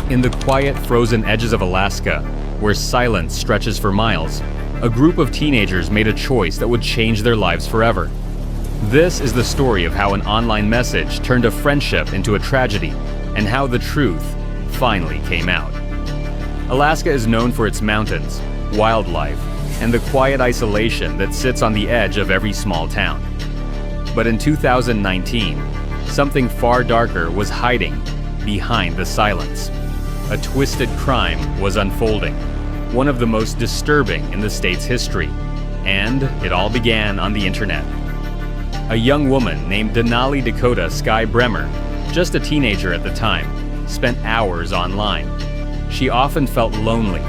In the quiet, frozen edges of Alaska, where silence stretches for miles, a group of teenagers made a choice that would change their lives forever. This is the story of how an online message turned a friendship into a tragedy, and how the truth finally came out. Alaska is known for its mountains, wildlife, and the quiet isolation that sits on the edge of every small town. But in 2019, something far darker was hiding behind the silence. A twisted crime was unfolding, one of the most disturbing in the state's history, and it all began on the internet. A young woman named Denali Bremer, just a teenager at the time, spent hours online. She often felt lonely,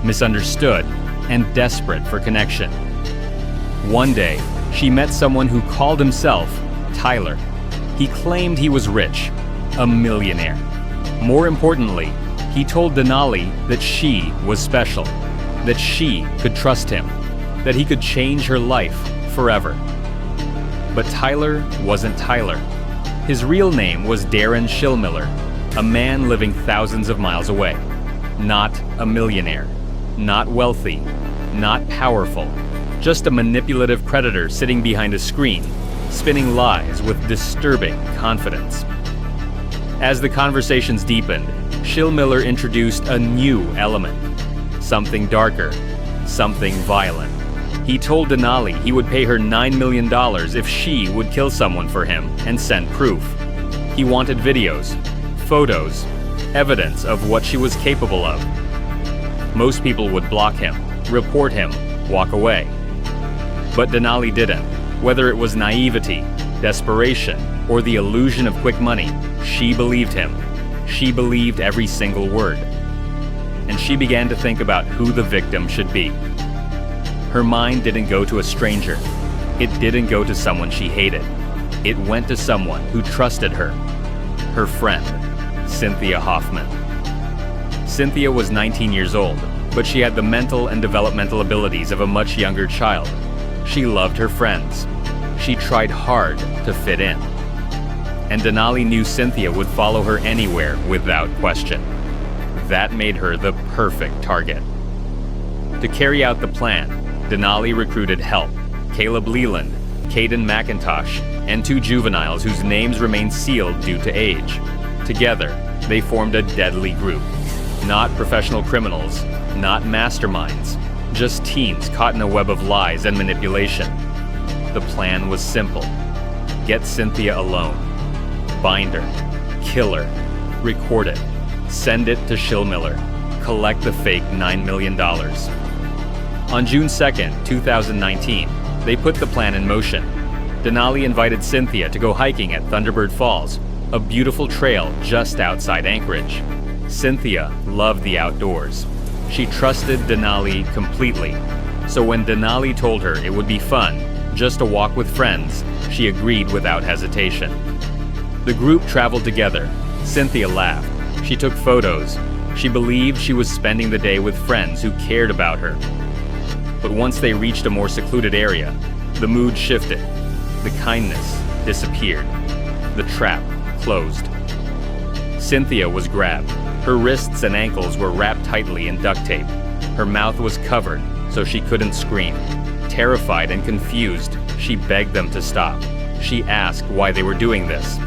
misunderstood, and desperate for connection. One day, she met someone who called himself Tyler. He claimed he was rich, a millionaire. More importantly, he told Denali that she was special, that she could trust him, that he could change her life forever. But Tyler wasn't Tyler. His real name was Darren Schillmiller, a man living thousands of miles away. Not a millionaire, not wealthy, not powerful, just a manipulative predator sitting behind a screen, spinning lies with disturbing confidence. As the conversations deepened, Schillmiller introduced a new element, something darker, something violent. He told Denali he would pay her $9 million if she would kill someone for him and send proof. He wanted videos, photos, evidence of what she was capable of. Most people would block him, report him, walk away. But Denali didn't. Whether it was naivety, desperation, or the illusion of quick money, she believed him. She believed every single word. And she began to think about who the victim should be. Her mind didn't go to a stranger. It didn't go to someone she hated. It went to someone who trusted her. Her friend, Cynthia Hoffman. Cynthia was 19 years old, but she had the mental and developmental abilities of a much younger child. She loved her friends. She tried hard to fit in. And Denali knew Cynthia would follow her anywhere without question. That made her the perfect target. To carry out the plan, Denali recruited help: Caleb Leland, Caden McIntosh, and 2 juveniles whose names remain sealed due to age. Together, they formed a deadly group. Not professional criminals, not masterminds, just teens caught in a web of lies and manipulation. The plan was simple: get Cynthia alone, bind her, kill her, record it, send it to Schillmiller, collect the fake $9 million. On June 2nd, 2019, they put the plan in motion. Denali invited Cynthia to go hiking at Thunderbird Falls, a beautiful trail just outside Anchorage. Cynthia loved the outdoors. She trusted Denali completely. So when Denali told her it would be fun, just a walk with friends, she agreed without hesitation. The group traveled together. Cynthia laughed. She took photos. She believed she was spending the day with friends who cared about her. But once they reached a more secluded area, the mood shifted. The kindness disappeared. The trap closed. Cynthia was grabbed. Her wrists and ankles were wrapped tightly in duct tape. Her mouth was covered so she couldn't scream. Terrified and confused, she begged them to stop. She asked why they were doing this.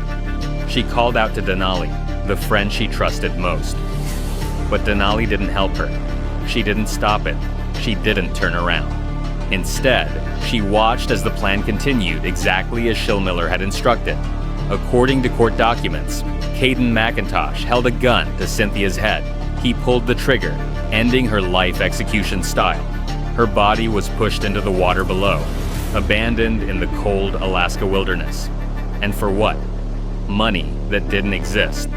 She called out to Denali, the friend she trusted most. But Denali didn't help her. She didn't stop it. She didn't turn around. Instead, she watched as the plan continued exactly as Schillmiller had instructed. According to court documents, Caden McIntosh held a gun to Cynthia's head. He pulled the trigger, ending her life execution style. Her body was pushed into the water below, abandoned in the cold Alaska wilderness. And for what? Money that didn't exist.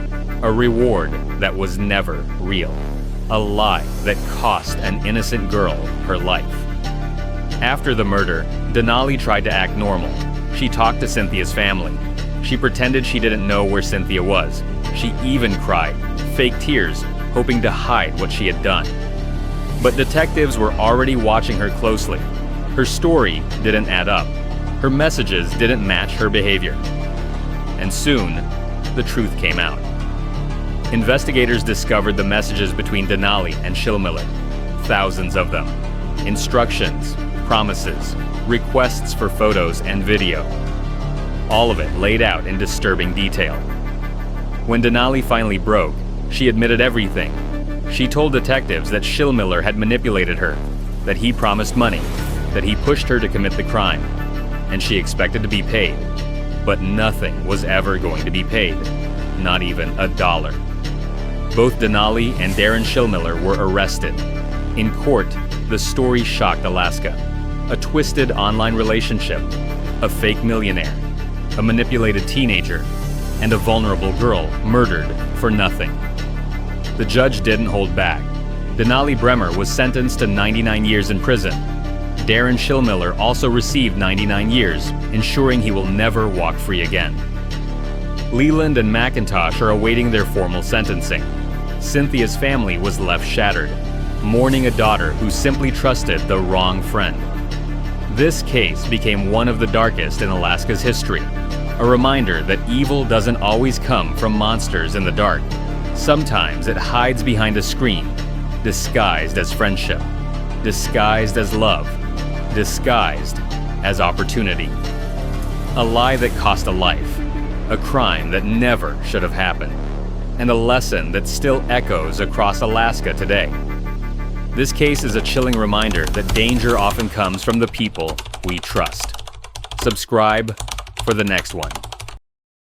A reward that was never real. A lie that cost an innocent girl her life. After the murder, Denali tried to act normal. She talked to Cynthia's family. She pretended she didn't know where Cynthia was. She even cried, fake tears, hoping to hide what she had done. But detectives were already watching her closely. Her story didn't add up. Her messages didn't match her behavior. And soon, the truth came out. Investigators discovered the messages between Denali and Schillmiller. Thousands of them. Instructions, promises, requests for photos and video. All of it laid out in disturbing detail. When Denali finally broke, she admitted everything. She told detectives that Schillmiller had manipulated her, that he promised money, that he pushed her to commit the crime, and she expected to be paid. But nothing was ever going to be paid, not even $1. Both Denali and Darren Schillmiller were arrested. In court, the story shocked Alaska. A twisted online relationship, a fake millionaire, a manipulated teenager, and a vulnerable girl murdered for nothing. The judge didn't hold back. Denali Bremer was sentenced to 99 years in prison. Darren Schillmiller also received 99 years, ensuring he will never walk free again. Leland and McIntosh are awaiting their formal sentencing. Cynthia's family was left shattered, mourning a daughter who simply trusted the wrong friend. This case became one of the darkest in Alaska's history, a reminder that evil doesn't always come from monsters in the dark. Sometimes it hides behind a screen, disguised as friendship, disguised as love, disguised as opportunity. A lie that cost a life, a crime that never should have happened, and a lesson that still echoes across Alaska today. This case is a chilling reminder that danger often comes from the people we trust. Subscribe for the next one.